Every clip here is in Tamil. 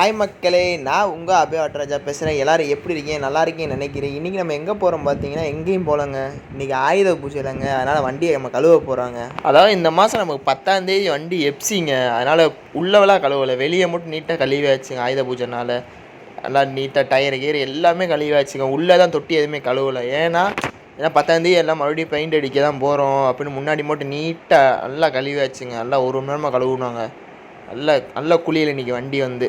ஹாய் மக்களே, நான் உங்கள் அபே ராஜா பேசுகிறேன். எல்லோரும் எப்படி இருக்கீங்க? நல்லா இருக்கீங்கன்னு நினைக்கிறேன். இன்றைக்கி நம்ம எங்கே போகிறோம் பார்த்தீங்கன்னா, எங்கேயும் போகலங்க. இன்றைக்கி ஆயுத பூஜை இல்லைங்க, அதனால் வண்டியை நம்ம கழுவ போகிறாங்க. அதாவது இந்த மாதம் நமக்கு 10ஆம் தேதி வண்டி எப்சிங்க, அதனால் உள்ளவெல்லாம் கழுவலை, வெளியே மட்டும் நீட்டாக கழுவியாச்சுங்க. ஆயுத பூஜைனால நல்லா நீட்டாக டயரு கீர் எல்லாமே கழுவியாச்சுங்க. உள்ளே தான் தொட்டி எதுவுமே கழுவலை. ஏன்னா 10ஆம் தேதி எல்லாம் மறுபடியும் பெயிண்ட் அடிக்க தான் போகிறோம் அப்படின்னு முன்னாடி மட்டும் நீட்டாக நல்லா கழுவியாச்சுங்க. நல்லா ஒரு மணி நேரமாக கழுவுனாங்க. நல்ல குளியல் இன்றைக்கி வண்டி வந்து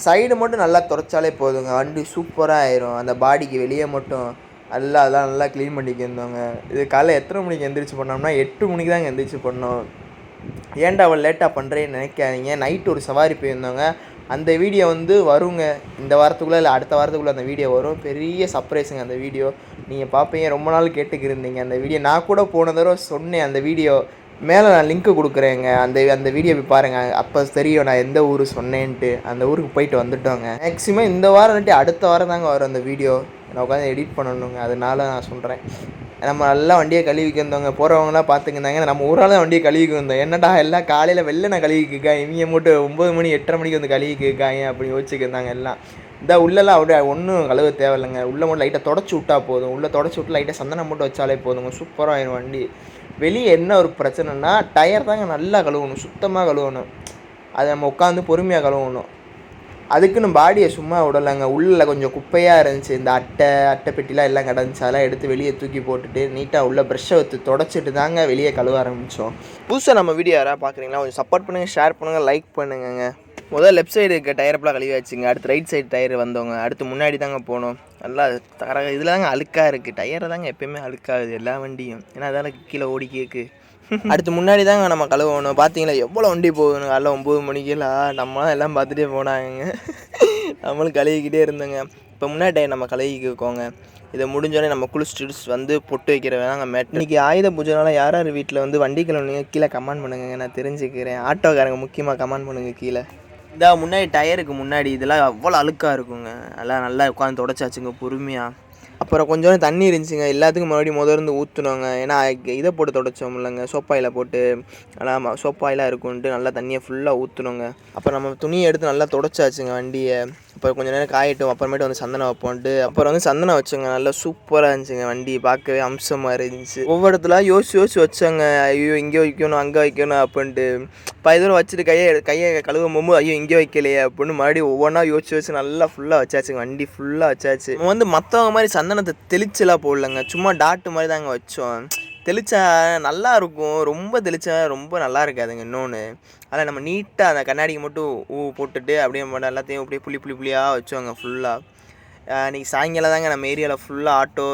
சைடு மட்டும் நல்லா துடைச்சாலே போதுங்க, வண்டி சூப்பராக ஆயிரும். அந்த பாடிக்கு வெளியே மட்டும் அதெல்லாம் நல்லா க்ளீன் பண்ணிக்க இருந்தோங்க. இது காலையில் எத்தனை மணிக்கு எந்திரிச்சு பண்ணோம்னா 8 மணிக்கு தாங்க எந்திரிச்சு பண்ணோம். ஏன்டா அவள் லேட்டாக பண்ணுறேன்னு நினைக்காதீங்க. நைட்டு ஒரு சவாரி போயிருந்தோங்க. அந்த வீடியோ வந்து வருங்க இந்த வாரத்துக்குள்ளே, இல்லை அடுத்த வாரத்துக்குள்ளே அந்த வீடியோ வரும். பெரிய சர்ப்ரைஸுங்க அந்த வீடியோ. நீங்கள் பார்ப்பீங்க, ரொம்ப நாள் கேட்டுக்கிருந்தீங்க அந்த வீடியோ. நான் கூட போன தடவை சொன்னேன் அந்த வீடியோ மேலே நான் லிங்க்கு கொடுக்குறேங்க. அந்த வீடியோ போய் பாருங்கள், அப்போ தெரியும் நான் எந்த ஊர் சொன்னேன்ட்டு. அந்த ஊருக்கு போயிட்டு வந்துட்டோங்க. மேக்ஸிமம் இந்த வாரம் இல்லாட்டி அடுத்த வாரம் தாங்க வரும் அந்த வீடியோ. நான் உட்காந்து எடிட் பண்ணணுங்க, அதனால நான் சொல்கிறேன். நம்ம நல்லா வண்டியை கழுவிக்கு வந்தோங்க. போகிறவங்களாம் பார்த்துக்கிருந்தாங்க. நம்ம ஊரால் வண்டியை கழுவிக்கு வந்தோம். என்னடா எல்லாம் காலையில் வெளில நான் கழுவிக்குக்கா, இவங்க மட்டும் 9 மணி 8:30 மணிக்கு வந்து கழுவிக்குக்காங்க அப்படின்னு யோசிச்சுக்கிருந்தாங்க எல்லாம். இந்த உள்ளெல்லாம் அப்படியே ஒன்றும் கழுவ தேவையில்லைங்க. உள்ளே மட்டும் லைட்டாக தொடச்சி விட்டா போதும். உள்ளே தொடச்சி விட்டு லைட்டாக சந்தனம் மட்டும் வச்சாலே போதுங்க, சூப்பராக ஆயிடும் வண்டி. வெளியே என்ன ஒரு பிரச்சனைனா டயர் தாங்க நல்லா கழுவணும், சுத்தமாக கழுவணும். அதை நம்ம உட்காந்து பொறுமையாக கழுவணும். அதுக்குன்னு பாடியை சும்மா விடலைங்க. உள்ளே கொஞ்சம் குப்பையாக இருந்துச்சு, இந்த அட்டை பெட்டிலாம் எல்லாம் கிடந்துச்சு. அதெல்லாம் எடுத்து வெளியே தூக்கி போட்டுட்டு நீட்டாக உள்ள ப்ரெஷ்ஷை வச்சு தொடச்சிட்டு தாங்க வெளியே கழுவ ஆரம்பித்தோம். புதுசாக நம்ம வீடியோ யாராவது பார்க்குறீங்களா, கொஞ்சம் சப்போர்ட் பண்ணுங்கள், ஷேர் பண்ணுங்கள், லைக் பண்ணுங்க. முதல் லெஃப்ட் சைடு இருக்க டயர்ப்பெலாம் கழுவி வச்சுங்க. அடுத்து ரைட் சைடு டயர் வந்தவங்க, அடுத்து முன்னாடி தாங்க போகணும். நல்லா இதில் தாங்க அழுக்காக இருக்குது. டயரை தாங்க எப்போயுமே அழுக்காகுது எல்லா வண்டியும், ஏன்னா அதெல்லாம் கீழே ஓடி கேட்கு. அடுத்து முன்னாடி தாங்க நம்ம கழுவணும். பார்த்தீங்களா எவ்வளோ வண்டி போகணும். காலைல 9 மணிக்கெல்லாம் நம்மளாம் எல்லாம் பார்த்துட்டே போனாங்க, நம்மளும் கழுவிக்கிட்டே இருந்தோங்க. இப்போ முன்னாடி டயர் நம்ம கழுவிக்கோங்க. இதை முடிஞ்சோடனே நம்ம குளிச்சுட்டு வந்து பொட்டு வைக்கிற வேணாங்க மேட். இன்றைக்கி ஆயுத பூஜைனால யார் யார் வீட்டில் வந்து வண்டி கழுவுனீங்க கீழே கமெண்ட் பண்ணுங்க, நான் தெரிஞ்சுக்கிறேன். ஆட்டோக்காரங்க முக்கியமாக கமெண்ட் பண்ணுங்கள் கீழே. இந்த முன்னாடி டயருக்கு முன்னாடி இதெல்லாம் அவ்வளோ அழுக்காக இருக்குங்க. அதெல்லாம் நல்லா உட்காந்து தொடச்சாச்சுங்க பொறுமையாக. அப்புறம் கொஞ்சம் தண்ணி இருந்துச்சுங்க, எல்லாத்துக்கும் மறுபடியும் முதல்ல ஊற்றுனோங்க. ஏன்னா இதை போட்டு தொடச்சோம் இல்லைங்க, சோப்பாயில் போட்டு நல்லா சோப்பாயிலாக இருக்குன்ட்டு நல்லா தண்ணியை ஃபுல்லாக ஊற்றுனோங்க. அப்புறம் நம்ம துணியை எடுத்து நல்லா தொடச்சாச்சுங்க வண்டியை. அப்புறம் கொஞ்சம் நேரம் காயட்டும், அப்புறமேட்டு வந்து சந்தனம் வைப்போன்ட்டு அப்புறம் வந்து சந்தனம் வச்சோங்க. நல்லா சூப்பராக இருந்துச்சுங்க வண்டி, பார்க்கவே அம்சமாக இருந்துச்சு. ஒவ்வொரு இடத்துல யோசிச்சு வச்சாங்க, ஐயோ இங்கே வைக்கணும் அங்கே வைக்கணும் அப்படின்ட்டு. தூரம் வச்சுட்டு கையை கழுவும் போகும்போது ஐயோ இங்கே வைக்கலையே அப்படின்னு மறுபடியும் ஒவ்வொன்றா யோசிச்சு நல்லா ஃபுல்லாக வச்சாச்சுங்க. வண்டி ஃபுல்லாக வச்சாச்சு. நம்ம வந்து மற்றவங்க மாதிரி சந்தனத்தை தெளிச்செல்லாம் போடலங்க, சும்மா டாட்டு மாதிரி தாங்க வச்சோம். தெளித்தா நல்லா இருக்கும், ரொம்ப தெளித்தா ரொம்ப நல்லா இருக்காதுங்க. இன்னொன்று அதில் நம்ம நீட்டாக அந்த கண்ணாடிக்கு மட்டும் போட்டுட்டு அப்படியே எல்லாத்தையும் அப்படியே புள்ளியாக வச்சோங்க ஃபுல்லாக. இன்றைக்கி சாயங்காலம் தாங்க நம்ம ஏரியாவில் ஃபுல்லாக ஆட்டோ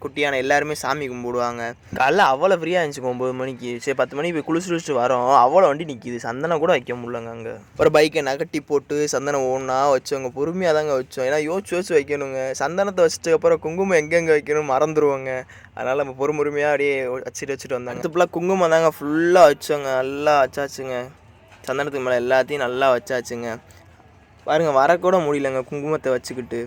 குட்டியான எல்லாருமே சாமி கும்பிடுவாங்க. காலைல அவ்வளோ ஃப்ரீயாக இருந்துச்சு 9 மணிக்கு. சரி 10 மணிக்கு போய் குளிச்சுட்டு வரோம், அவ்வளோ வண்டி நிற்கிது, சந்தனம் கூட வைக்க முடியலங்க அங்கே. ஒரு பைக்கை நகட்டி போட்டு சந்தனம் ஒன்றா வச்சோங்க, பொறுமையாக தாங்க வச்சோம். ஏன்னா யோசிச்சு வைக்கணுங்க. சந்தனத்தை வச்சதுக்கப்புறம் குங்குமம் எங்கெங்கே வைக்கணும் மறந்துடுவோங்க. அதனால் நம்ம பொறுமையாக அப்படியே வச்சுட்டு வந்தாங்க. அடுத்து ஃபுல்லாக குங்குமம் தாங்க ஃபுல்லாக வச்சோங்க, நல்லா வச்சாச்சுங்க. சந்தனத்துக்கு மேலே எல்லாத்தையும் நல்லா வச்சாச்சுங்க. பாருங்கள், வரக்கூட முடியலங்க குங்குமத்தை வச்சுக்கிட்டு.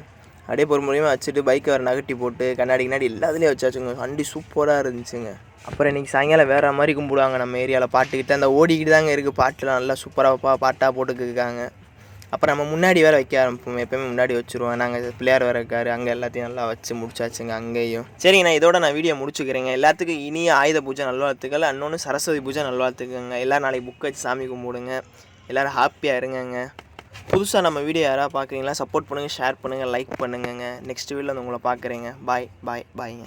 அப்படியே பொறுமையாக வச்சுட்டு பைக்கை வேறு நகட்டி போட்டு கண்ணாடி எல்லாத்துலேயும் வச்சாச்சுங்க. வண்டி சூப்பராக இருந்துச்சுங்க. அப்புறம் இன்றைக்கி சாயங்காலம் வேறு மாதிரி கும்பிடுவாங்க நம்ம ஏரியாவில். பாட்டுக்கிட்ட அந்த ஓடிக்கிட்டு தாங்க இருக்குது, பாட்டுலாம் நல்லா சூப்பராக பாட்டாக போட்டுக்கிருக்காங்க. அப்புறம் நம்ம முன்னாடி வேறு வைக்க ஆரம்பிப்போம், எப்போயுமே முன்னாடி வச்சுருவோம். நாங்கள் பிள்ளையார் வேறு இருக்காரு, அங்கே எல்லாத்தையும் நல்லா வச்சு முடிச்சாச்சுங்க அங்கேயும். சரிங்க, நான் வீடியோ முடிச்சுக்கிறேங்க. எல்லாத்துக்கும் இனிய ஆயுத பூஜை நல்வாழ்த்துக்கள். இன்னொன்று சரஸ்வதி பூஜை நல்வாழ்த்துக்கங்க. எல்லோரும் நாளைக்கு புக் வச்சு சாமி கும்பிடுங்க. எல்லோரும் ஹாப்பியாக இருங்கங்க. புதுசாக நம்ம வீடியோ யாராவது பார்க்குறீங்களா, சப்போர்ட் பண்ணுங்கள், ஷேர் பண்ணுங்கள், லைக் பண்ணுங்கங்க. நெக்ஸ்ட் வீடியோவில் வந்து உங்களை பார்க்குறேங்க. பாய்ங்க.